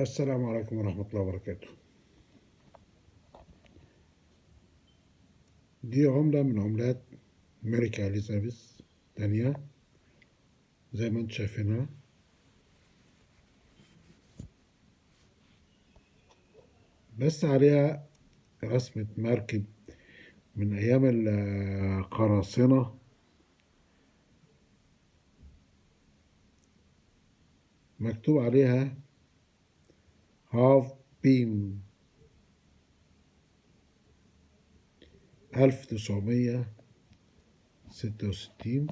السلام عليكم ورحمة الله وبركاته. دي عملة من عملات ملكة إليزابيث الثانية زي ما انتم شايفينها. بس عليها رسمة مركب من أيام القراصنة، مكتوب عليها هاف بيم 1966.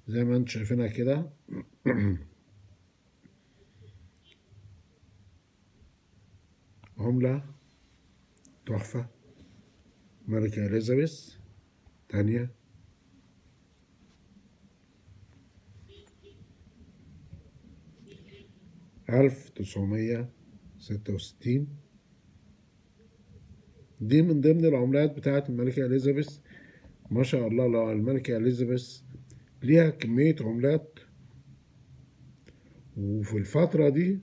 زي ما انتم شايفينها كده. عملة تحفة، ملكة إليزابيث الثانية. 1966. دي من ضمن العملات بتاعت الملكة إليزابيث. ما شاء الله، لو الملكة إليزابيث ليها كمية عملات، وفي الفترة دي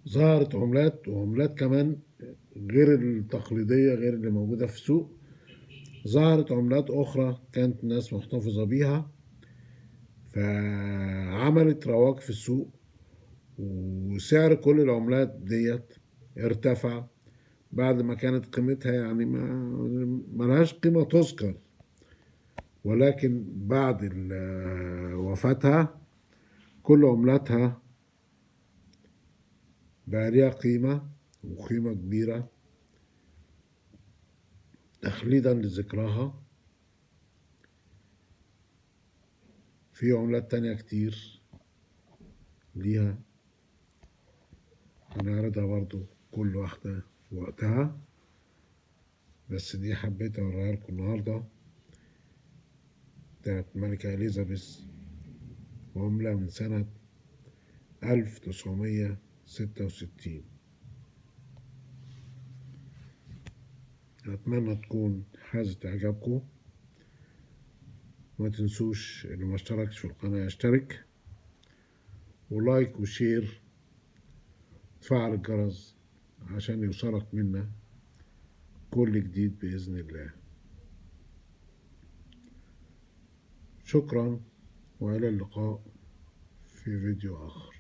ظهرت عملات وعملات كمان غير التقليدية، غير اللي موجودة في السوق. ظهرت عملات أخرى كانت الناس محتفظة بيها، فعملت رواج في السوق، وسعر كل العملات ديت ارتفع بعد ما كانت قيمتها يعني ملهاش قيمة تذكر، ولكن بعد وفاتها كل عملاتها بقى ليها قيمة، وقيمة كبيرة تخليدا لذكراها. في عملات تانية كتير ليها هنعرضها برضو كل واحدة في وقتها، بس دي حبيت أوريها لكم النهاردة بتاعت الملكة إليزابيث، عملة من سنة 1966. أتمنى تكون حازت إعجابكم. ما تنسوش اللي ما اشتركش في القناة يشترك، ولايك وشير، تفعل الجرس عشان يوصلك منا كل جديد بإذن الله. شكرا، وإلى اللقاء في فيديو آخر.